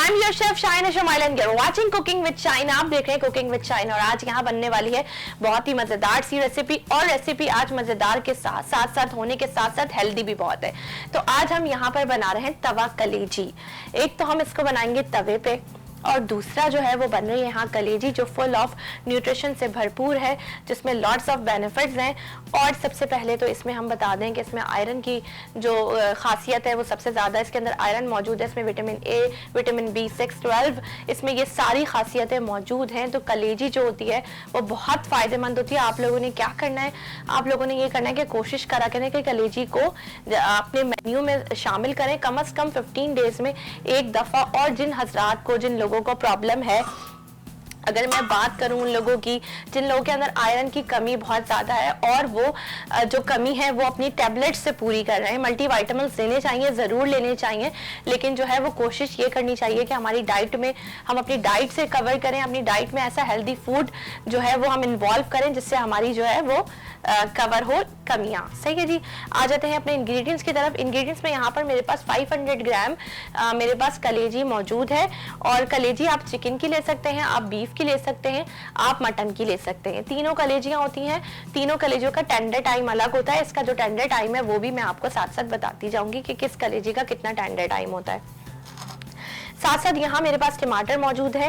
I am your chef Shaina Shamail and you are watching cooking with Shaina. आप देख रहे हैं कुकिंग विद शाइना और आज यहाँ बनने वाली है बहुत ही मजेदार सी रेसिपी। और रेसिपी आज मजेदार के साथ होने के साथ साथ हेल्दी भी बहुत है। तो आज हम यहाँ पर बना रहे हैं तवा कलेजी। एक तो हम इसको बनाएंगे तवे पे और दूसरा जो है वो बन रही है यहाँ कलेजी जो फुल ऑफ न्यूट्रिशन से भरपूर है, जिसमें लॉट्स ऑफ बेनिफिट्स हैं। और सबसे पहले तो इसमें हम बता दें कि इसमें आयरन की जो खासियत है वो सबसे ज़्यादा इसके अंदर आयरन मौजूद है। इसमें विटामिन ए, विटामिन B6, 12, इसमें ये सारी खासियतें मौजूद हैं। तो कलेजी जो होती है वो बहुत फ़ायदेमंद होती है। आप लोगों ने क्या करना है, आप लोगों ने ये करना है कि कोशिश करा करें कि कलेजी को अपने मेन्यू में शामिल करें कम से कम 15 डेज में एक दफ़ा। और जिन हजरात को, जिन लोगों को प्रॉब्लम है, अगर मैं बात करूं उन लोगों की जिन लोगों के अंदर आयरन की कमी बहुत ज़्यादा है और वो जो कमी है वो अपनी टैबलेट से पूरी कर रहे हैं, मल्टीविटामिन्स लेने चाहिए, ज़रूर लेने चाहिए, लेकिन जो है वो कोशिश ये करनी चाहिए कि हमारी डाइट में हम अपनी डाइट से कवर करें, अपनी डाइट में ऐसा हेल्दी फूड जो है वो हम इन्वॉल्व करें जिससे हमारी जो है वो कवर हो कमियाँ। सही है जी। आ जाते हैं अपने इंग्रेडिएंट्स की तरफ। इंग्रेडिएंट्स में यहाँ पर मेरे पास 500 ग्राम मेरे पास कलेजी मौजूद है। और कलेजी आप चिकन की ले सकते हैं, आप बीफ की ले सकते हैं, आप मटन की ले सकते हैं। तीनों कलेजियां होती हैं। तीनों कलेजियों का टेंडर टाइम अलग होता है। इसका जो टेंडर टाइम है वो भी मैं आपको साथ साथ बताती जाऊंगी कि किस कलेजी का कितना टेंडर टाइम होता है। साथ साथ यहाँ मेरे पास टमाटर मौजूद है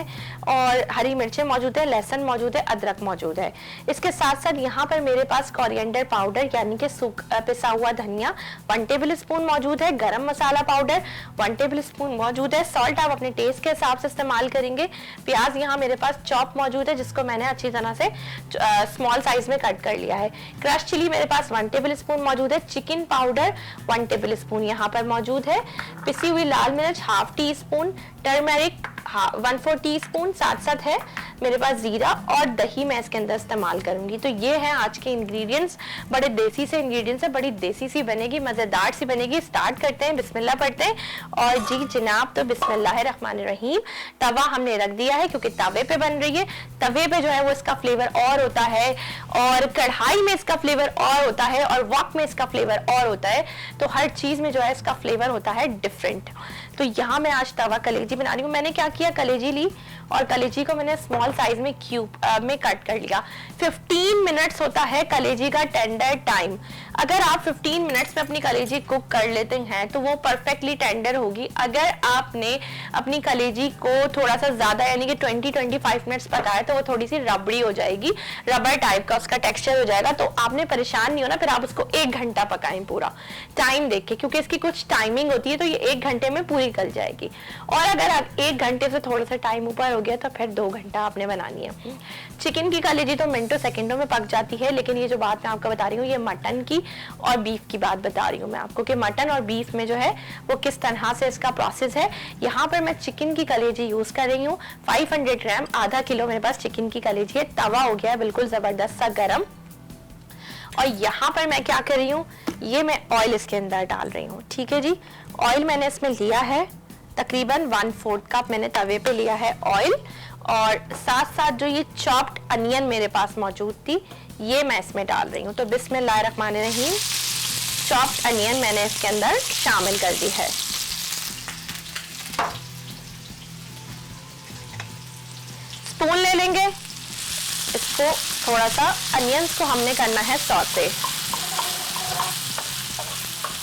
और हरी मिर्चें मौजूद है, लहसुन मौजूद है, अदरक मौजूद है। इसके साथ साथ यहाँ पर मेरे पास कोरिएंडर पाउडर यानी कि पिसा हुआ धनिया 1 टेबल स्पून मौजूद है। गरम मसाला पाउडर 1 टेबल स्पून मौजूद है। सॉल्ट आप अपने टेस्ट के हिसाब से इस्तेमाल करेंगे। प्याज यहाँ मेरे पास चॉप मौजूद है जिसको मैंने अच्छी तरह से स्मॉल साइज में कट कर लिया है। क्रश चिली मेरे पास 1 टेबल स्पून मौजूद है। चिकन पाउडर 1 टेबल स्पून यहाँ पर मौजूद है। पिसी हुई लाल मिर्च ½ टी स्पून, टर्मरिक 1/4 टीस्पून, साथ साथ है मेरे पास जीरा और दही मैं इसके अंदर इस्तेमाल करूंगी। तो ये हैं आज के इंग्रेडिएंट्स। बड़े देसी से इंग्रेडिएंट्स है, बड़ी देसी सी बनेगी, मजेदार सी बनेगी। स्टार्ट करते हैं, बिस्मिल्लाह पढ़ते हैं। और जी जनाब, तो बिस्मिल्लाहिर्रहमानिर्रहीम। तवा हमने रख दिया है क्योंकि तवे पे बन रही है। तवे पे जो है वो इसका फ्लेवर और होता है और कढ़ाई में इसका फ्लेवर और होता है और वक्त में इसका फ्लेवर और होता है। तो हर चीज में जो है इसका फ्लेवर होता है डिफरेंट। तो यहाँ मैं आज तवा कलेजी बना रही हूँ। मैंने क्या किया, कलेजी ली और कलेजी को मैंने स्मॉल साइज में क्यूब में कट कर लिया। 15 मिनट्स होता है कलेजी का टेंडर टाइम। अगर आप 15 मिनट्स में अपनी कलेजी कुक कर लेते हैं तो वो परफेक्टली टेंडर होगी। अगर आपने अपनी कलेजी को थोड़ा सा ज्यादा यानी कि 20-25 मिनट्स पकाया तो वो थोड़ी सी रबड़ी हो जाएगी, रबर टाइप का उसका टेक्सचर हो जाएगा। तो आपने परेशान नहीं होना, फिर आप उसको 1 घंटा पकाएं पूरा टाइम देख के, क्योंकि इसकी कुछ टाइमिंग होती है। तो ये 1 घंटे में पूरी गल जाएगी। और अगर आप 1 घंटे से थोड़ा सा टाइम ऊपर हो गया तो फिर 2 घंटा आपने बनानी है। चिकन की कलेजी तो मिनटों सेकंडों में पक जाती है, लेकिन ये जो बात मैं आपको बता रही हूँ ये मटन की और बीफ की बात बता रही हूँ मैं आपको कि मटन और बीफ में जो है वो किस तरह से इसका प्रोसेस है। यहाँ पर मैं चिकन की कलेजी यूज कर रही हूँ 500 ग्राम, ½ किलो मेरे पास चिकन की कलेजी है। तवा हो गया है बिल्कुल जबरदस्त सा गरम। और यहाँ पर मैं क्या कर रही हूँ, ये मैं ऑयल इसके अंदर डाल रही हूँ। ठीक है जी। ऑयल मैंने इसमें लिया है तकरीबन 1/4 कप मैंने तवे पे लिया है ऑयल। और साथ साथ जो ये चॉप्ड अनियन मेरे पास मौजूद थी ये मैं इसमें डाल रही हूँ। तो बिस्मिल्लाहिर्रहमानिर्रहीम, चॉप्ड अनियन मैंने इसके अंदर शामिल कर दी है। स्पून ले लेंगे, इसको थोड़ा सा अनियंस को हमने करना है सौते।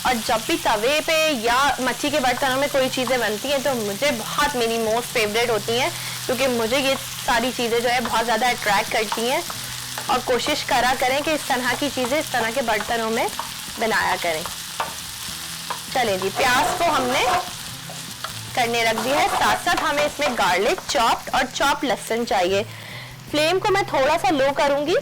और जब भी तवे पे या मच्छी के बर्तनों में कोई चीज़ें बनती हैं तो मुझे बहुत, मेरी मोस्ट फेवरेट होती हैं, क्योंकि मुझे ये सारी चीज़ें जो है बहुत ज़्यादा अट्रैक्ट करती हैं। और कोशिश करा करें कि इस तरह की चीज़ें इस तरह के बर्तनों में बनाया करें। चलें जी, प्याज को हमने करने रख दिया है। साथ साथ हमें इसमें गार्लिक चॉप्ड और चॉप लहसुन चाहिए। फ्लेम को मैं थोड़ा सा लो करूंगी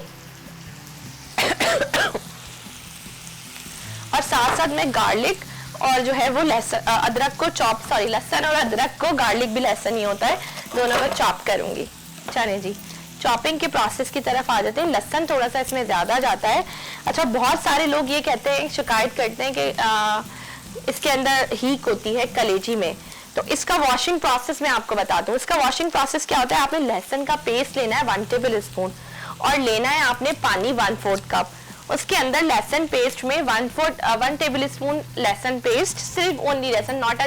और साथ साथ मैं गार्लिक और जो है वो लहसुन, अदरक को लहसुन और अदरक को, गार्लिक भी लहसुन ही होता है, दोनों को चॉप करूंगी। चलें जी, चॉपिंग के प्रोसेस की तरफ आ जाते हैं। लहसुन थोड़ा सा इसमें ज्यादा जाता है। अच्छा, बहुत सारे लोग ये कहते हैं, शिकायत करते हैं कि इसके अंदर हीक होती है कलेजी में। तो इसका वॉशिंग प्रोसेस मैं आपको बताता हूँ। इसका वॉशिंग प्रोसेस क्या होता है, आपने लहसुन का पेस्ट लेना है 1 टेबल स्पून और लेना है आपने पानी 1/4 कप उसके अंदर लहसुन पेस्ट में 1 टेबल स्पून लहसुन पेस्ट, सिर्फ ओनली लहसुन, नॉट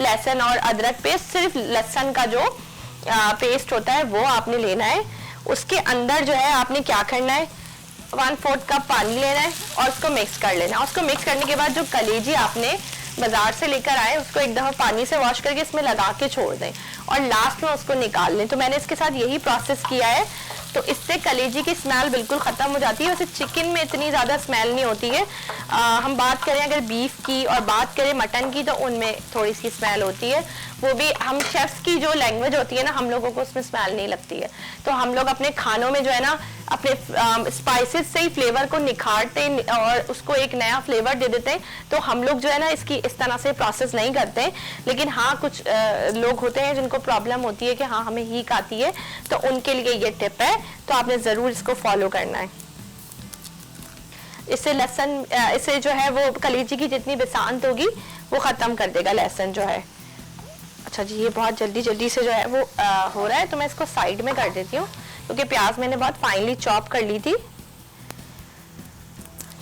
लहसुन और अदरक पेस्ट, सिर्फ लहसुन का जो पेस्ट होता है वो आपने लेना है। उसके अंदर जो है आपने क्या करना है, 1/4 कप पानी लेना है और उसको मिक्स कर लेना है। उसको मिक्स करने के बाद जो कलेजी आपने बाजार से लेकर आए उसको एक दफा पानी से वॉश करके इसमें लगा के छोड़ दें और लास्ट में उसको निकाल लें। तो मैंने इसके साथ यही प्रोसेस किया है, तो इससे कलेजी की स्मेल बिल्कुल खत्म हो जाती है। वैसे चिकन में इतनी ज्यादा स्मेल नहीं होती है, हम बात करें अगर बीफ की और बात करें मटन की तो उनमें थोड़ी सी स्मेल होती है, वो भी हम शेफ्स की जो लैंग्वेज होती है ना, हम लोगों को उसमें स्मेल नहीं लगती है। तो हम लोग अपने खानों में जो है ना अपने स्पाइसेस से ही फ्लेवर को निखारते हैं और उसको एक नया फ्लेवर दे देते हैं। तो हम लोग जो है ना इसकी इस तरह से प्रोसेस नहीं करते, लेकिन हाँ कुछ लोग होते हैं जिनको प्रॉब्लम होती है कि हाँ हमें हीक आती है, तो उनके लिए ये टिप है, तो आपने जरूर इसको फॉलो करना है। इससे लहसुन इससे जो है वो कलेजी की जितनी बिसांत होगी वो खत्म कर देगा लहसुन जो है। अच्छा जी, ये बहुत जल्दी जल्दी से जो है वो हो रहा है, तो मैं इसको साइड में कर देती हूँ क्योंकि प्याज मैंने बहुत फाइनली चॉप कर ली थी,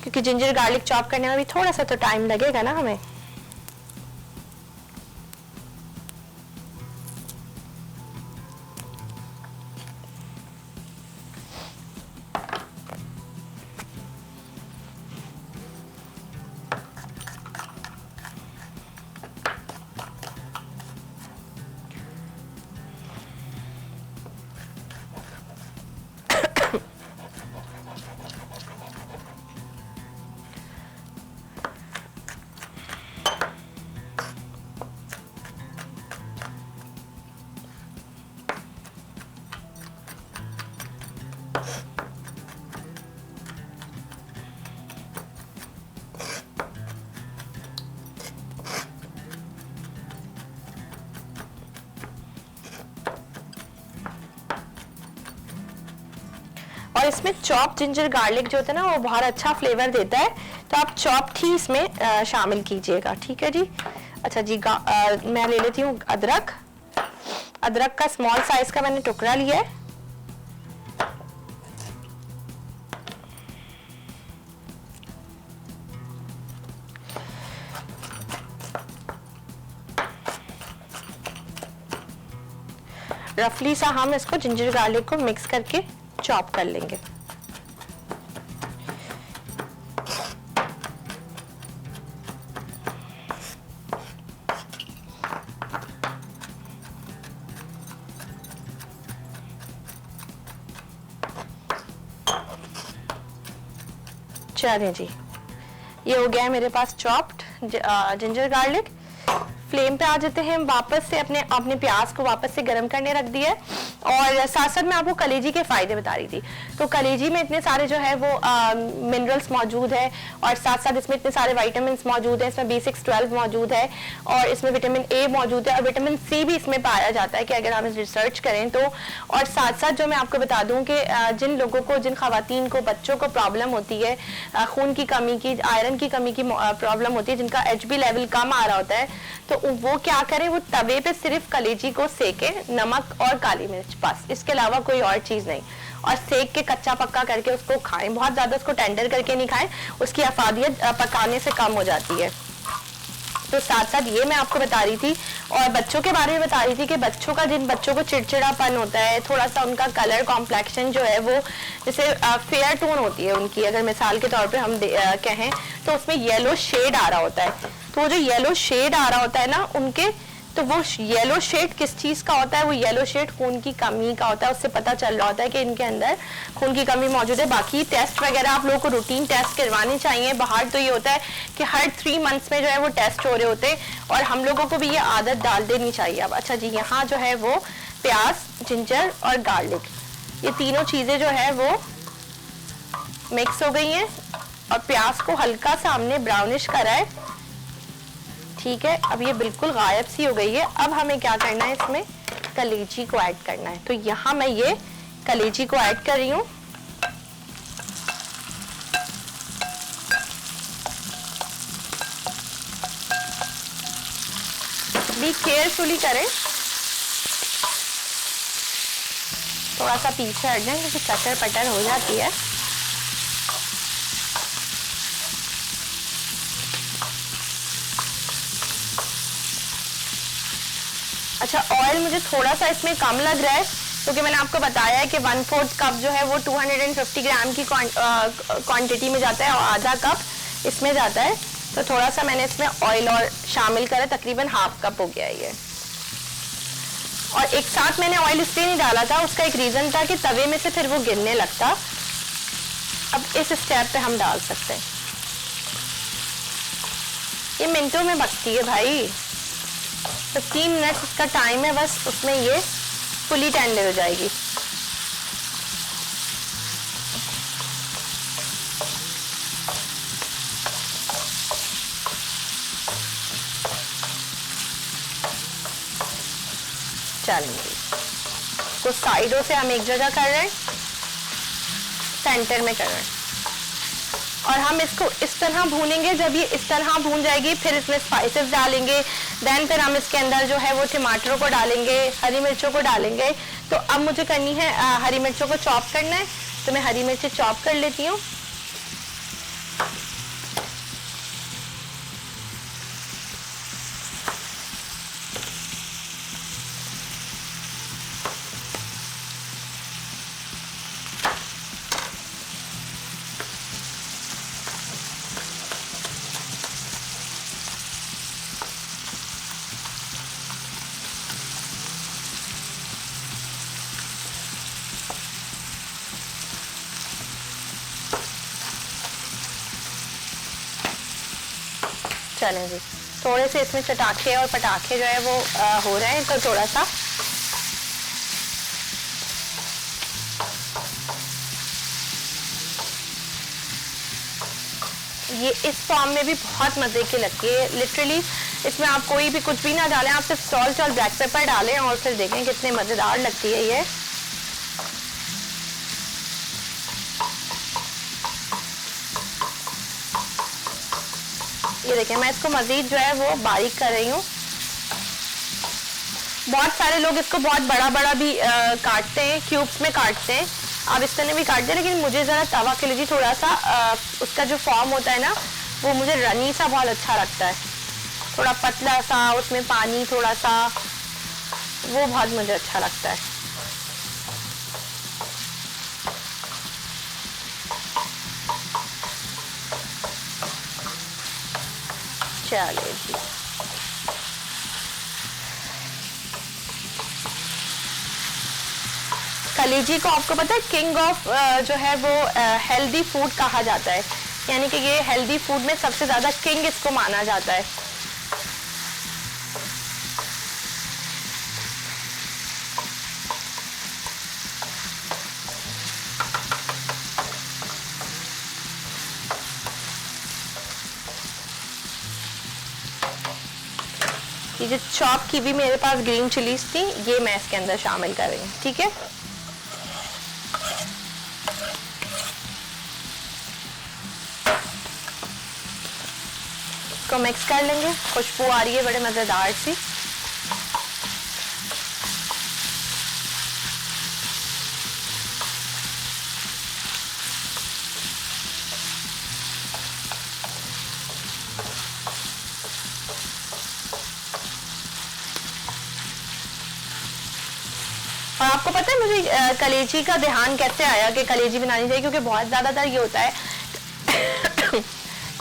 क्योंकि जिंजर गार्लिक चॉप करने में भी थोड़ा सा तो टाइम लगेगा ना हमें। और इसमें चॉप जिंजर गार्लिक जो होता है ना वो बहुत अच्छा फ्लेवर देता है, तो आप चॉप ही इसमें शामिल कीजिएगा, ठीक है जी। अच्छा जी, मैं ले लेती हूँ अदरक। अदरक का स्मॉल साइज का मैंने टुकड़ा लिया है। रफली सा हम इसको जिंजर गार्लिक को मिक्स करके चॉप कर लेंगे। चलिए जी, ये हो गया है मेरे पास चॉप्ड जिंजर गार्लिक। फ्लेम पे आ जाते हैं वापस से, अपने प्याज को वापस से गर्म करने रख दिया है। और साथ साथ मैं आपको कलेजी के फायदे बता रही थी। तो कलेजी में इतने सारे जो है वो मिनरल्स मौजूद है और साथ साथ इसमें इतने सारे विटामिन मौजूद है। इसमें B6-12 मौजूद है और इसमें विटामिन A मौजूद है और विटामिन C भी इसमें पाया जाता है कि अगर हम रिसर्च करें तो। और साथ साथ जो मैं आपको बता दूं कि जिन लोगों को, जिन खवातीन को, बच्चों को प्रॉब्लम होती है खून की कमी की, आयरन की कमी की प्रॉब्लम होती है, जिनका HB लेवल कम आ रहा होता है, तो वो क्या करें, वो तवे पे सिर्फ कलेजी को सेके, नमक और काली मिर्च, बस, इसके अलावा कोई और चीज नहीं, और सेक के कच्चा पक्का करके उसको खाएं। बहुत ज्यादा उसको टेंडर करके नहीं खाएं, उसकी अफादियत पकाने से कम हो जाती है। तो साथ साथ ये मैं आपको बता रही थी और बच्चों के बारे में बता रही थी कि बच्चों का, जिन बच्चों को चिड़चिड़ापन होता है, थोड़ा सा उनका कलर कॉम्प्लेक्शन जो है वो जैसे फेयर टोन होती है उनकी, अगर मिसाल के तौर पे हम कहें तो उसमें येलो शेड आ रहा होता है। तो वो जो येलो शेड आ रहा होता है ना उनके, तो वो येलो शेड किस चीज का होता है, वो येलो शेड खून की कमी का होता है। उससे पता चल रहा होता है कि इनके अंदर खून की कमी मौजूद है। बाकी टेस्ट वगैरह आप लोगों को रूटीन टेस्ट करवाने चाहिए। बाहर तो ये होता है कि हर 3 मंथ्स में जो है वो टेस्ट हो रहे होते हैं और हम लोगों को भी ये आदत डाल देनी चाहिए अब। अच्छा जी, यहाँ जो है वो प्याज, जिंजर और गार्लिक, ये तीनों चीजें जो है वो मिक्स हो गई हैं और प्याज को हल्का सा हमने ब्राउनिश करा है, ठीक है। अब ये बिल्कुल गायब सी हो गई है। अब हमें क्या करना है, इसमें कलेजी को ऐड करना है। तो यहाँ मैं ये कलेजी को ऐड कर रही हूँ। बी केयरफुली करें, थोड़ा सा पीछे हट जाए क्योंकि चटर पटर हो जाती है। अच्छा, ऑयल मुझे थोड़ा सा इसमें कम लग रहा है क्योंकि मैंने आपको बताया है कि 1/4 कप जो है वो 250 ग्राम की क्वांटिटी में जाता है और आधा कप इसमें जाता है, तो थोड़ा सा मैंने इसमें ऑयल और शामिल करा, तकरीबन हाफ कप हो गया ये। और एक साथ मैंने ऑयल इसलिए नहीं डाला था, उसका एक रीजन था कि तवे में से फिर वो गिरने लगता। अब इस स्टेप पे हम डाल सकते हैं। ये मिनटों में पकती है भाई, 15 मिनट इसका टाइम है बस, उसमें ये फुली टेंडर हो जाएगी। चलिए, कुछ साइडों से हम एक जगह कर रहे हैं, सेंटर में कर रहे हैं, और हम इसको इस तरह भूनेंगे। जब ये इस तरह भून जाएगी फिर इसमें स्पाइसेस डालेंगे, देन फिर हम इसके अंदर जो है वो टमाटरों को डालेंगे, हरी मिर्चों को डालेंगे। तो अब मुझे करनी है हरी मिर्चों को चॉप करना है, तो मैं हरी मिर्चें चॉप कर लेती हूँ। चलें जी, थोड़े से इसमें चटाखे और पटाखे जो है वो हो रहे हैं, तो थोड़ा सा ये इस फॉर्म में भी बहुत मजे की लगती है लिटरली। इसमें आप कोई भी कुछ भी ना डालें, आप सिर्फ सॉल्ट और ब्लैक पेपर डालें और फिर देखें कितने मजेदार लगती है ये। ये देखें, मैं इसको मजीद जो है वो बारीक कर रही हूँ। बहुत सारे लोग इसको बहुत बड़ा बड़ा भी काटते हैं, क्यूब्स में काटते हैं, आप इस तरह भी काटते हैं, लेकिन मुझे ज़रा तवा के लिए थोड़ा सा उसका जो फॉर्म होता है ना वो मुझे रनी सा बहुत अच्छा लगता है, थोड़ा पतला सा, उसमें पानी थोड़ा सा, वो बहुत मुझे अच्छा लगता है। चलिए जी, कलेजी को आपको पता है किंग ऑफ जो है वो हेल्दी फूड कहा जाता है, यानी कि ये हेल्दी फूड में सबसे ज्यादा किंग इसको माना जाता है। ये जो चॉप की भी मेरे पास ग्रीन चिलीज थी, ये मैं इसके अंदर शामिल कर रही हूँ, ठीक है। इसको मिक्स कर लेंगे, खुशबू आ रही है बड़े मजेदार सी। और आपको पता है मुझे कलेजी का ध्यान कैसे आया कि कलेजी बनानी चाहिए, क्योंकि बहुत ज़्यादातर ये होता है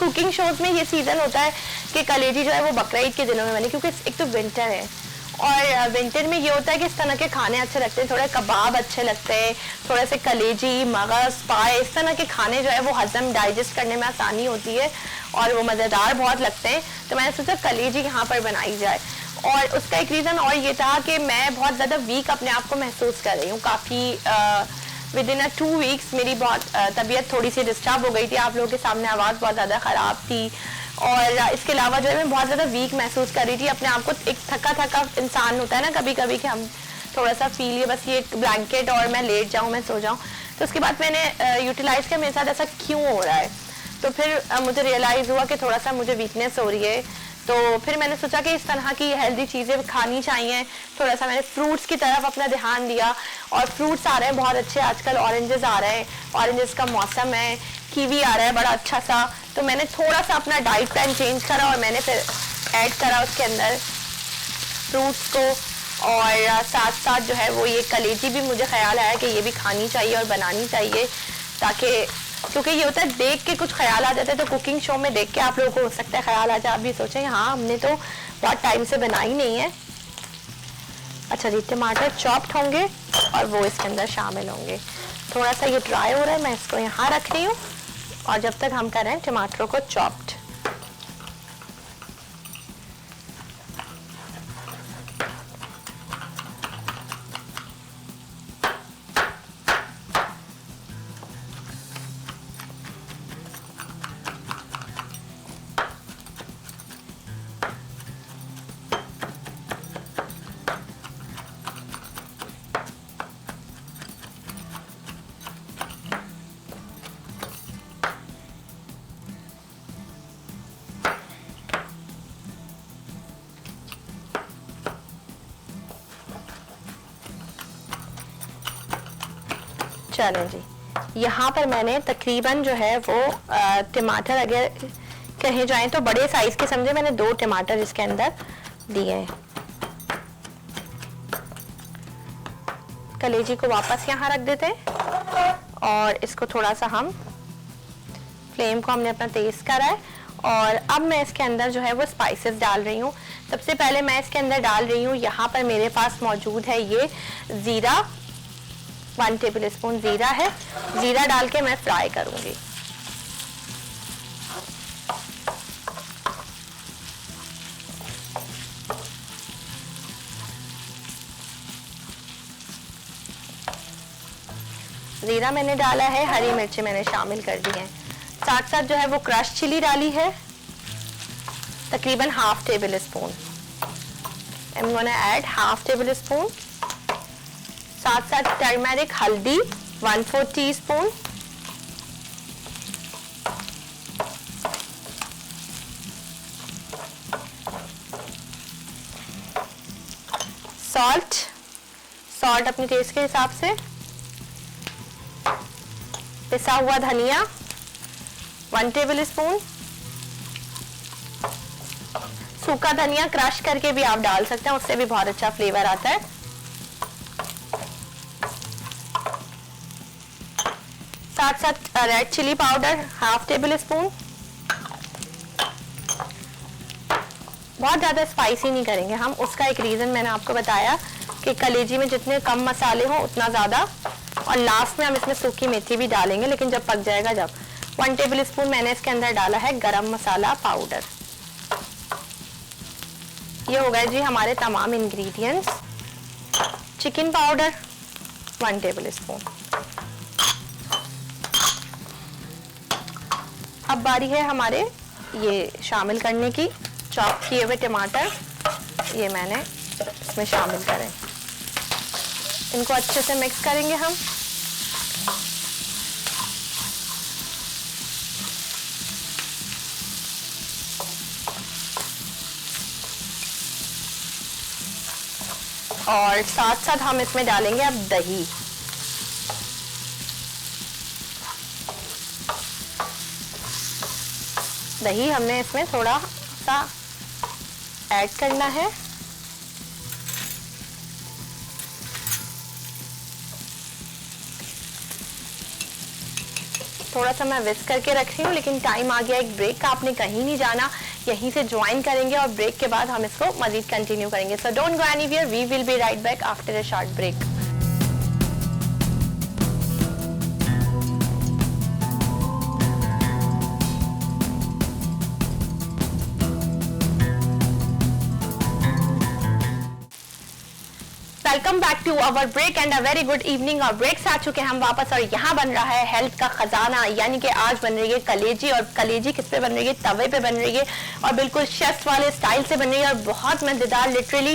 कुकिंग शोज में ये सीजन होता है कि कलेजी जो है वो बकरा ईद के दिनों में बने, क्योंकि एक तो विंटर है और विंटर में ये होता है कि इस तरह के खाने अच्छे लगते हैं, थोड़े कबाब अच्छे लगते हैं, थोड़े से कलेजी, मगज, पाए, इस तरह के खाने जो है वो हजम डाइजेस्ट करने में आसानी होती है और वो मज़ेदार बहुत लगते हैं। तो मैंने सोचा कलेजी यहाँ पर बनाई जाए, और उसका एक रीज़न और ये था कि मैं बहुत ज़्यादा वीक अपने आप को महसूस कर रही हूँ। काफ़ी विद इन 2 वीक्स मेरी बहुत तबीयत थोड़ी सी डिस्टर्ब हो गई थी, आप लोगों के सामने आवाज़ बहुत ज़्यादा ख़राब थी, और इसके अलावा जो है मैं बहुत ज़्यादा वीक महसूस कर रही थी अपने आप को। एक थका थका इंसान होता है ना कभी कभी कि हम थोड़ा सा फील, ये बस ये ब्लैंकेट और मैं लेट जाऊँ, मैं सो जाऊँ। तो उसके बाद मैंने यूटिलाइज़ किया मेरे साथ ऐसा क्यों हो रहा है, तो फिर मुझे रियलाइज़ हुआ कि थोड़ा सा मुझे वीकनेस हो रही है। तो फिर मैंने सोचा कि इस तरह की हेल्दी चीज़ें खानी चाहिए, थोड़ा सा मैंने फ्रूट्स की तरफ अपना ध्यान दिया, और फ्रूट्स आ रहे हैं बहुत अच्छे आजकल, ऑरेंजेस आ रहे हैं, ऑरेंजेस का मौसम है, कीवी आ रहा है बड़ा अच्छा सा। तो मैंने थोड़ा सा अपना डाइट प्लान चेंज करा और मैंने फिर ऐड करा उसके अंदर फ्रूट्स को, और साथ साथ जो है वो ये कलेजी भी मुझे ख्याल आया कि ये भी खानी चाहिए और बनानी चाहिए, ताकि क्योंकि ये होता है देख के कुछ ख्याल आ जाता है, तो कुकिंग शो में देख के आप लोगों को हो सकता है ख्याल आ जाए, आप भी सोचेंगे हाँ हमने तो बहुत टाइम से बनाई नहीं है। अच्छा जी, टमाटर चॉप्ड होंगे और वो इसके अंदर शामिल होंगे। थोड़ा सा ये ड्राई हो रहा है, मैं इसको यहाँ रख रही हूँ और जब तक हम कर रहे हैं टमाटरों को चॉप्ड। चलें जी, यहाँ पर मैंने तकरीबन जो है वो टमाटर अगर कहे जाएं तो बड़े साइज के समझे, मैंने 2 टमाटर इसके अंदर दिए हैं। कलेजी को वापस यहाँ रख देते हैं और इसको थोड़ा सा हम फ्लेम को हमने अपना तेज करा है और अब मैं इसके अंदर जो है वो स्पाइसेस डाल रही हूँ। सबसे पहले मैं इसके अंदर डाल रही हूँ, यहाँ पर मेरे पास मौजूद है ये ज़ीरा, 1 टेबल स्पून ज़ीरा है। ज़ीरा डाल के मैं फ्राई करूँगी। ज़ीरा मैंने डाला है, हरी मिर्ची मैंने शामिल कर दी हैं। साथ साथ जो है वो क्रश चिली डाली है, तकरीबन half table spoon. I am gonna add half table spoon. साथ साथ टर्मेरिक हल्दी 1/4 टीस्पून, सॉल्ट अपने टेस्ट के हिसाब से, पिसा हुआ धनिया 1 टेबल स्पून, सूखा धनिया क्रश करके भी आप डाल सकते हैं, उससे भी बहुत अच्छा फ्लेवर आता है। साथ साथ red chilli powder half tablespoon. बहुत ज़्यादा स्पाइसी नहीं करेंगे हम, उसका एक रीज़न मैंने आपको बताया कि कलेजी में जितने कम मसाले हों उतना ज़्यादा, और लास्ट में हम इसमें सूखी मेथी भी डालेंगे लेकिन जब पक जाएगा जब। 1 टेबल स्पून मैंने इसके अंदर डाला है गरम मसाला पाउडर। ये हो गए जी हमारे तमाम ingredients. Chicken powder 1 table spoon. अब बारी है हमारे ये शामिल करने की, चॉप किए हुए टमाटर ये मैंने इसमें शामिल करें। इनको अच्छे से मिक्स करेंगे हम। और साथ साथ हम इसमें डालेंगे अब दही। दही हमने इसमें थोड़ा सा ऐड करना है। थोड़ा सा मैं विस्क करके रख रही हूँ, लेकिन टाइम आ गया एक ब्रेक का, आपने कहीं नहीं जाना, यहीं से ज्वाइन करेंगे और ब्रेक के बाद हम इसको मजीद कंटिन्यू करेंगे। So don't go anywhere, we will be right back after a short break. Welcome back to our break and a very good evening. और ब्रेक से आ चुके हैं हम वापस और यहाँ बन रहा है हेल्थ का खजाना, यानी कि आज बन रही है कलेजी। और कलेजी किस पे बन रही है? तवे पे बन रही है और बिल्कुल शेफ वाले स्टाइल से बन रही है और बहुत मजेदार, लिटरली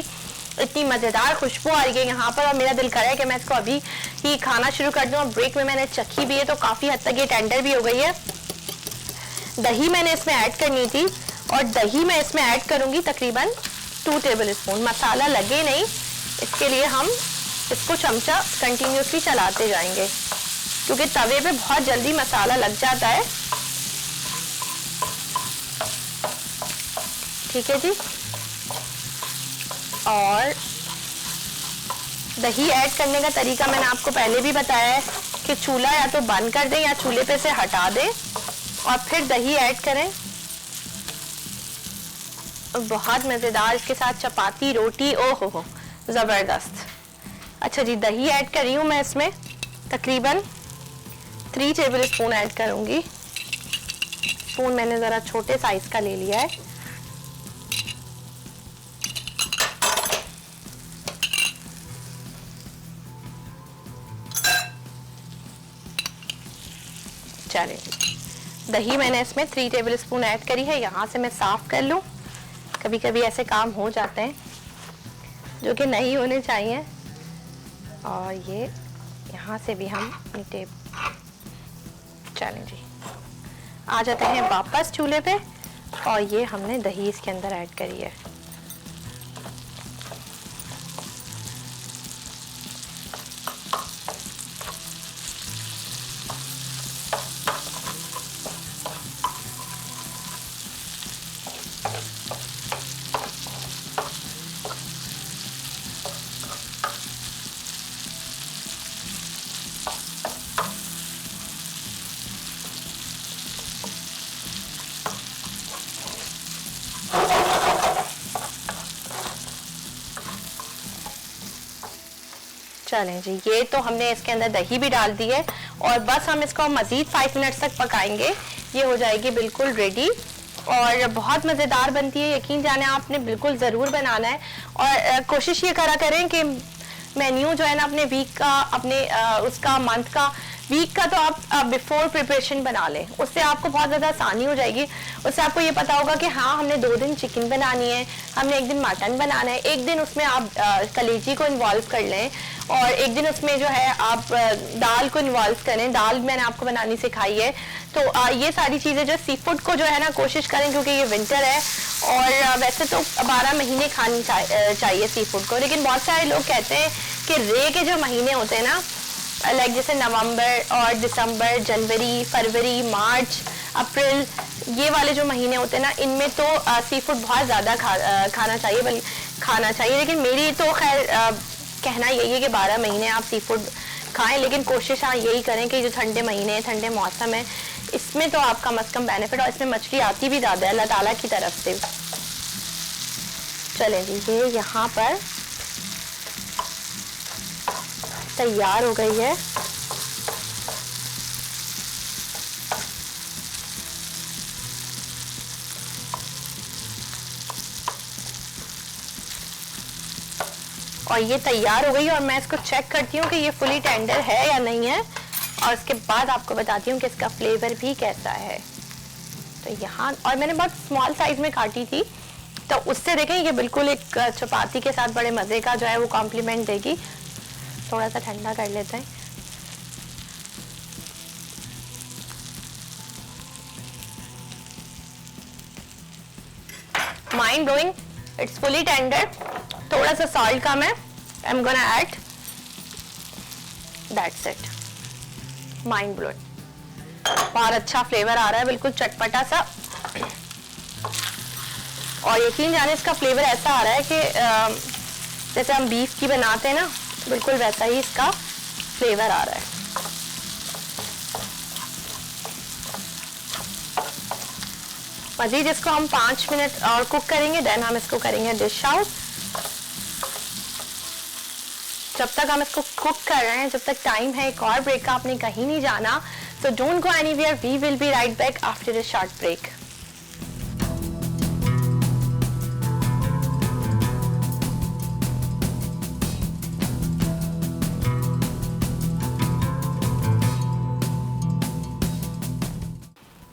इतनी मजेदार खुशबू आ रही है यहाँ पर। और मेरा दिल कर रहा है कि मैं इसको अभी ही खाना शुरू कर दूँ। और ब्रेक में मैंने चखी भी है तो काफी हद तक ये टेंडर भी हो गई है। दही मैंने इसमें ऐड करनी थी और दही मैं इसमें ऐड करूंगी तकरीबन 2 टेबल स्पून। मसाला लगे नहीं इसके लिए हम इसको चमचा कंटिन्यूसली चलाते जाएंगे, क्योंकि तवे पे बहुत जल्दी मसाला लग जाता है। ठीक है जी। और दही ऐड करने का तरीका मैंने आपको पहले भी बताया है कि चूल्हा या तो बंद कर दें या चूल्हे पे से हटा दें और फिर दही ऐड करें। बहुत मज़ेदार, इसके साथ चपाती रोटी, ओ हो ज़बरदस्त। अच्छा जी, दही ऐड कर रही हूँ मैं इसमें, तकरीबन 3 टेबल स्पून ऐड करूँगी। स्पून मैंने ज़रा छोटे साइज़ का ले लिया है। चलिए, दही मैंने इसमें 3 टेबल स्पून ऐड करी है। यहाँ से मैं साफ़ कर लूँ, कभी कभी ऐसे काम हो जाते हैं जो कि नहीं होने चाहिए। और ये यहाँ से भी हम टेप, चलें जी, आ जाते हैं वापस चूल्हे पे और ये हमने दही इसके अंदर ऐड करी है। चलें जी, ये तो हमने इसके अंदर दही भी डाल दी है और बस हम इसको मज़ीद 5 मिनट तक पकाएंगे। ये हो जाएगी बिल्कुल रेडी और बहुत मज़ेदार बनती है। यकीन जाने आपने बिल्कुल ज़रूर बनाना है और कोशिश ये करा करें कि मेन्यू जो है ना अपने वीक का, अपने उसका मंथ का, वीक का तो आप बिफोर प्रिपरेशन बना लें, उससे आपको बहुत ज़्यादा आसानी हो जाएगी। उससे आपको ये पता होगा कि हाँ हमने 2 दिन चिकन बनानी है, हमने 1 दिन मटन बनाना है, 1 दिन उसमें आप कलेजी को इन्वॉल्व कर लें और 1 दिन उसमें जो है आप दाल को इन्वॉल्व करें। दाल मैंने आपको बनानी सिखाई है। तो ये सारी चीज़ें जो सी फूड को जो है ना कोशिश करें, क्योंकि ये विंटर है और वैसे तो 12 महीने खानी चाहिए सी फूड को, लेकिन बहुत सारे लोग कहते हैं कि रे के जो महीने होते हैं ना, लाइक जैसे नवंबर और दिसंबर, जनवरी, फरवरी, मार्च, अप्रैल, ये वाले जो महीने होते हैं ना, इनमें तो सी फूड बहुत ज़्यादा खाना चाहिए। लेकिन मेरी तो खैर कहना यही है कि 12 महीने आप सी फूड खाएं, लेकिन कोशिश हाँ यही करें कि जो ठंडे महीने, ठंडे मौसम है, इसमें तो आप कम से कम बेनिफिट, और इसमें मछली आती भी ज़्यादा है अल्लाह ताला की तरफ से। चलें जी, ये यहाँ पर तैयार हो गई है। और ये तैयार हो गई और मैं इसको चेक करती हूँ कि ये फुली टेंडर है या नहीं है और उसके बाद आपको बताती हूँ कि इसका फ्लेवर भी कैसा है। तो यहाँ, और मैंने बहुत स्मॉल साइज में काटी थी, तो उससे देखें ये बिल्कुल एक चपाती के साथ बड़े मज़े का जो है वो कॉम्प्लीमेंट देगी। थोड़ा सा ठंडा कर लेते हैं। Mind blowing, it's fully tender. थोड़ा सा सॉल्ट कम है, I am gonna add, that's it. Mind blowing, बहुत अच्छा फ्लेवर आ रहा है, बिल्कुल चटपटा सा। और यकीन जाने इसका फ्लेवर ऐसा आ रहा है कि जैसे हम बीफ की बनाते हैं ना, बिल्कुल वैसा ही इसका फ्लेवर आ रहा है। मजीद इसको हम 5 मिनट और कुक करेंगे, देन हम इसको करेंगे डिश आउट। जब तक हम इसको कुक कर रहे हैं, जब तक टाइम है एक और ब्रेक का, आपने कहीं नहीं जाना, so don't go anywhere, we will be right back after a short break.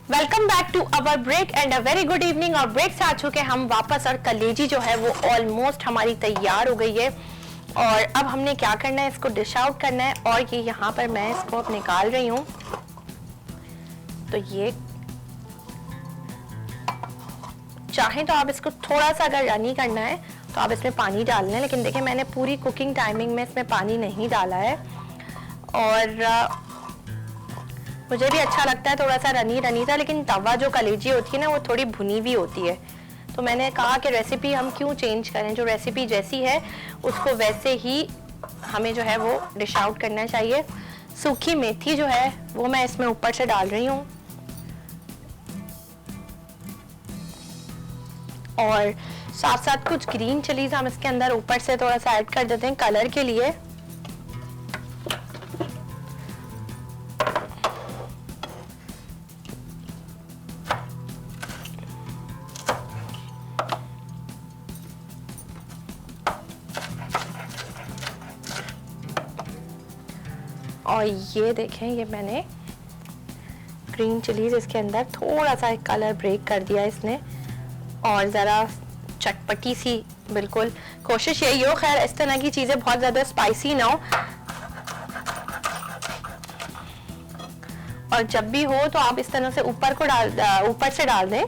Welcome back to our break and a very good evening. और ब्रेक से आ चुके हम वापस और कलेजी जो है वो ऑलमोस्ट हमारी तैयार हो गई है। और अब हमने क्या करना है, इसको डिश आउट करना है। और ये यहाँ पर मैं इसको अब निकाल रही हूँ। तो ये चाहें तो आप इसको थोड़ा सा अगर रनी करना है तो आप इसमें पानी डालना है, लेकिन देखिए मैंने पूरी कुकिंग टाइमिंग में इसमें पानी नहीं डाला है। और मुझे भी अच्छा लगता है थोड़ा सा रनी रनी सा, लेकिन तवा जो कलेजी होती है ना वो थोड़ी भुनी भी होती है। तो मैंने कहा कि रेसिपी हम क्यों चेंज करें, जो रेसिपी जैसी है उसको वैसे ही हमें जो है वो डिश आउट करना चाहिए। सूखी मेथी जो है वो मैं इसमें ऊपर से डाल रही हूँ, और साथ साथ कुछ ग्रीन चिलीज हम इसके अंदर ऊपर से थोड़ा सा ऐड कर देते हैं कलर के लिए। और ये देखें, ये मैंने ग्रीन चिलीज इसके अंदर थोड़ा सा कलर ब्रेक कर दिया इसने, और ज़रा चटपटी सी, बिल्कुल कोशिश यही हो खैर इस तरह की चीज़ें बहुत ज़्यादा स्पाइसी ना हो, और जब भी हो तो आप इस तरह से ऊपर से डाल दें।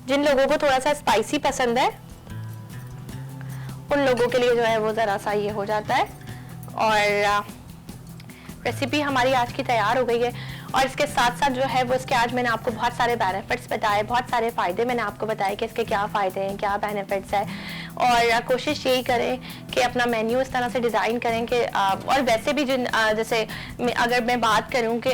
जिन लोगों को थोड़ा सा स्पाइसी पसंद है उन लोगों के लिए जो है वो ज़रा सा ये हो जाता है। और रेसिपी हमारी आज की तैयार हो गई है, और इसके साथ साथ जो है वो इसके आज मैंने आपको बहुत सारे बेनिफिट्स बताए, बहुत सारे फ़ायदे मैंने आपको बताए कि इसके क्या फ़ायदे हैं, क्या बेनिफिट्स है। और कोशिश यही करें कि अपना मेन्यू इस तरह से डिज़ाइन करें कि और वैसे भी जैसे अगर मैं बात करूं कि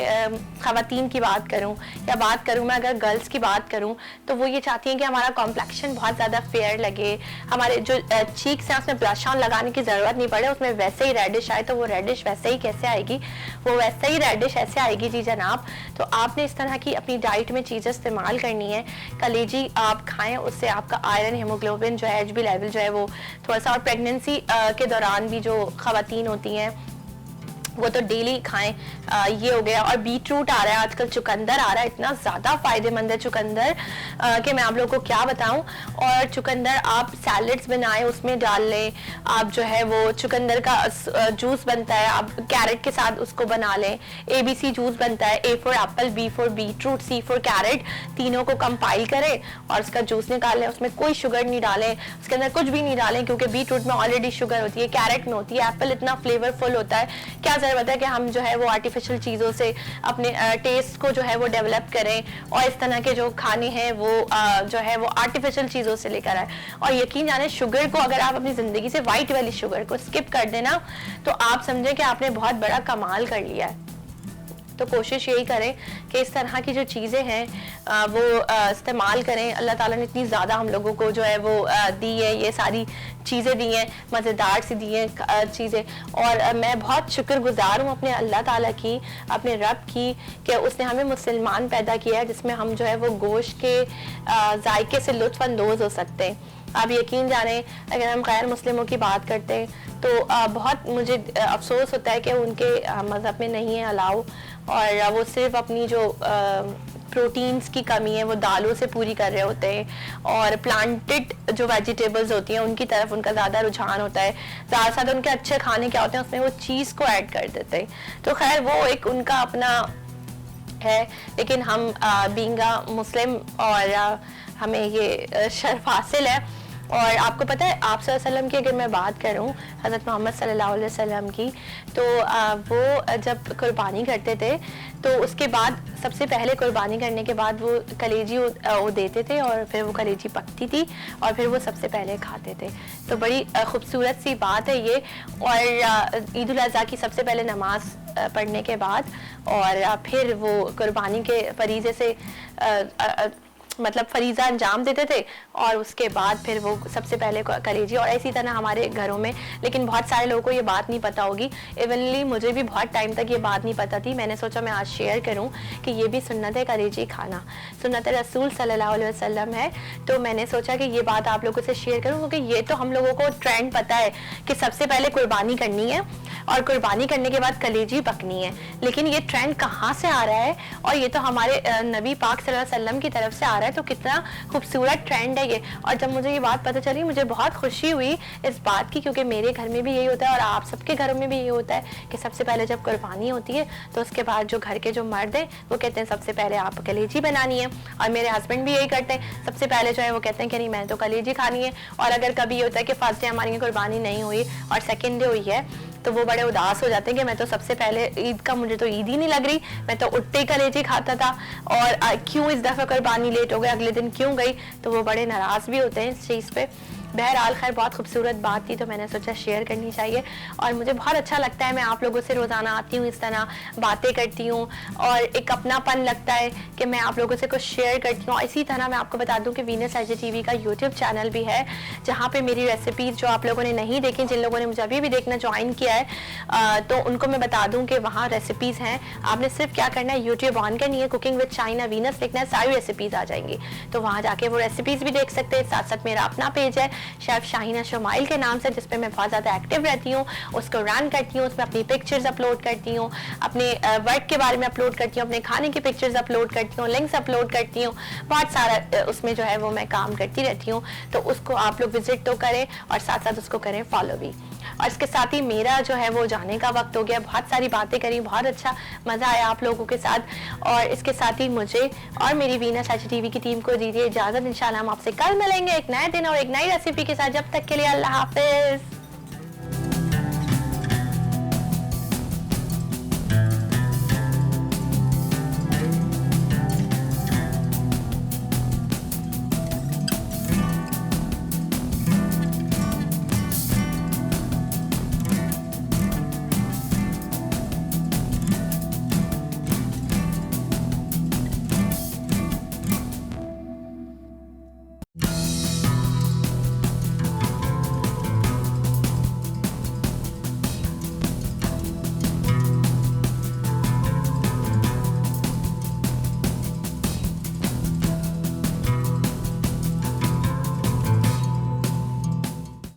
ख़वातीन की बात करूं या बात करूं मैं अगर गर्ल्स की बात करूं, तो वो ये चाहती हैं कि हमारा कॉम्प्लेक्शन बहुत ज़्यादा फेयर लगे, हमारे जो चीक्स हैं उसमें ब्लश ऑन लगाने की ज़रूरत नहीं पड़े, उसमें वैसे ही रेडिश आए। तो वो रेडिश वैसे ही कैसे आएगी, वो वैसे ही रेडिश ऐसे आएगी जी जनाब। तो आपने इस तरह की अपनी डाइट में चीज़ें इस्तेमाल करनी है। कलेजी आप खाएं, उससे आपका आयरन, हीमोग्लोबिन जो है, HB लेवल जो है वो थोड़ा सा, और प्रेगनेंसी के दौरान भी जो ख़वातीन होती हैं वो तो डेली खाएं। ये हो गया। और बीट रूट आ रहा है आजकल, चुकंदर आ रहा है, इतना ज़्यादा फ़ायदेमंद है चुकंदर कि मैं आप लोगों को क्या बताऊं। और चुकंदर आप सैलड्स बनाएं, उसमें डाल लें। आप जो है वो चुकंदर का जूस बनता है, आप कैरेट के साथ उसको बना लें। ABC जूस बनता है, A for apple, B for beetroot, C for carrot, तीनों को कंपाइल करें और उसका जूस निकाल लें। उसमें कोई शुगर नहीं डालें, उसके अंदर कुछ भी नहीं डालें, क्योंकि बीट रूट में ऑलरेडी शुगर होती है, कैरेट में होती है, एप्पल इतना फ्लेवरफुल होता है, क्या ज़रूरत है कि हम जो है वो आर्टिफिशियल चीज़ों से अपने टेस्ट को जो है वो डेवलप करें, और इस तरह के जो खाने हैं वो जो है वो आर्टिफिशियल चीज़ों से लेकर आए। और यकीन जाने शुगर को अगर आप अपनी ज़िंदगी से, वाइट वाली शुगर को स्किप कर देना, तो आप समझें कि आपने बहुत बड़ा कमाल कर लिया है। तो कोशिश यही करें कि इस तरह की जो चीज़ें हैं वो इस्तेमाल करें। अल्लाह ताला ने इतनी ज़्यादा हम लोगों को जो है वो दी है, ये सारी चीज़ें दी हैं, मज़ेदार सी दी हैं चीज़ें। और मैं बहुत शुक्रगुजार हूँ अपने अल्लाह ताला की, अपने रब की, कि उसने हमें मुसलमान पैदा किया है जिसमें हम जो है वो गोश्त के जायके से लुत्फ़ अंदोज़ हो सकते हैं। आप यकीन जाने, अगर हम गैर मुस्लिमों की बात करते हैं तो बहुत मुझे अफसोस होता है कि उनके मज़हब में नहीं है अलाउ, और वो सिर्फ अपनी जो प्रोटीन्स की कमी है वो दालों से पूरी कर रहे होते हैं, और प्लांटेड जो वेजिटेबल्स होती हैं उनकी तरफ उनका ज़्यादा रुझान होता है। ज़्यादा ज़्यादा उनके अच्छे खाने क्या होते हैं, उसमें वो चीज़ को ऐड कर देते हैं। तो खैर वो एक उनका अपना है, लेकिन हम बींगा मुस्लिम और हमें ये शर्फ हासिल है। और आपको पता है आप सल्लल्लाहु अलैहि वसल्लम की अगर मैं बात करूं, हज़रत मोहम्मद सल्लल्लाहु अलैहि वसल्लम की, तो वो जब कुर्बानी करते थे तो उसके बाद सबसे पहले कुर्बानी करने के बाद वो कलेजी वो देते थे, और फिर वो कलेजी पकती थी और फिर वो सबसे पहले खाते थे। तो बड़ी खूबसूरत सी बात है ये। और ईद उल अज़हा की सबसे पहले नमाज पढ़ने के बाद और फिर वो कुर्बानी के फरीज़े से मतलब फरीज़ा अंजाम देते थे, और उसके बाद फिर वो सबसे पहले कलेजी। और इसी तरह हमारे घरों में, लेकिन बहुत सारे लोगों को ये बात नहीं पता होगी, इवनली मुझे भी बहुत टाइम तक ये बात नहीं पता थी। मैंने सोचा मैं आज शेयर करूं कि ये भी सुन्नत है, कलेजी खाना सुन्नत रसूल सल्लल्लाहु अलैहि वसल्लम है। तो मैंने सोचा कि ये बात आप लोगों से शेयर करूं, क्योंकि ये तो हम लोगों को ट्रेंड पता है कि सबसे पहले कुर्बानी करनी है और कुर्बानी करने के बाद कलेजी पकनी है, लेकिन ये ट्रेंड कहाँ से आ रहा है, और ये तो हमारे नबी पाक सल्लल्लाहु अलैहि वसल्लम की तरफ से आ रहा है। तो कितना खूबसूरत ट्रेंड है ये। और जब मुझे ये बात पता चली मुझे बहुत खुशी हुई इस बात की, क्योंकि मेरे घर में भी यही होता है और आप सबके घरों में भी यही होता है कि सबसे पहले जब कुर्बानी होती है तो उसके बाद जो घर के जो मर्द हैं वो कहते हैं सबसे पहले आप कलेजी बनानी है, और मेरे हस्बैंड भी यही करते हैं, सबसे पहले जो है वो कहते हैं कि नहीं मैंने तो कलेजी खानी है। और अगर कभी ये होता है कि फर्स्ट डे हमारी कुर्बानी नहीं हुई और सेकेंड डे हुई है, तो वो बड़े उदास हो जाते हैं कि मैं तो सबसे पहले ईद का, मुझे तो ईद ही नहीं लग रही, मैं तो उठते ही कलेजी खाता था, और क्यों इस दफ़ा कुर्बानी लेट हो गई, अगले दिन क्यों गई। तो वो बड़े नाराज़ भी होते हैं इस चीज़ पे। बहरहाल खैर बहुत खूबसूरत बात थी, तो मैंने सोचा शेयर करनी चाहिए। और मुझे बहुत अच्छा लगता है, मैं आप लोगों से रोज़ाना आती हूँ, इस तरह बातें करती हूँ और एक अपनापन लगता है कि मैं आप लोगों से कुछ शेयर करती हूँ। इसी तरह मैं आपको बता दूँ कि वीनस IGTV का यूट्यूब चैनल भी है, जहाँ पे मेरी रेसिपीज़ जो आप लोगों ने नहीं देखी, जिन लोगों ने मुझे अभी भी देखना ज्वाइन किया है, तो उनको मैं बता दूँ कि वहाँ रेसिपीज़ हैं। आपने सिर्फ क्या करना है, यूट्यूब ऑन करनी है, कुकिंग विद चाइना वीनस लिखना है, सारी रेसिपीज़ आ जाएंगी। तो वहाँ जाके वो रेसिपीज़ भी देख सकते हैं। साथ साथ मेरा अपना पेज है शेफ शाहीना शमाइल के नाम से, जिसपे मैं बहुत ज़्यादा एक्टिव रहती हूँ, उसको रन करती हूँ, उसमें अपनी पिक्चर्स अपलोड करती हूँ, अपने वर्क के बारे में अपलोड करती हूँ, अपने खाने की पिक्चर्स अपलोड करती हूँ, लिंक्स अपलोड करती हूँ, बहुत सारा उसमें जो है वो मैं काम करती रहती हूँ। तो उसको आप लोग विजिट तो करें और साथ साथ उसको करें फॉलो भी। और इसके साथ ही मेरा जो है वो जाने का वक्त हो गया। बहुत सारी बातें करी, बहुत अच्छा मज़ा आया आप लोगों के साथ। और इसके साथ ही मुझे और मेरी वीनस IGTV की टीम को दीजिए इजाज़त। इंशाल्लाह हम आपसे कल मिलेंगे एक नए दिन और एक नई रेसिपी के साथ। जब तक के लिए अल्लाह हाफिज़।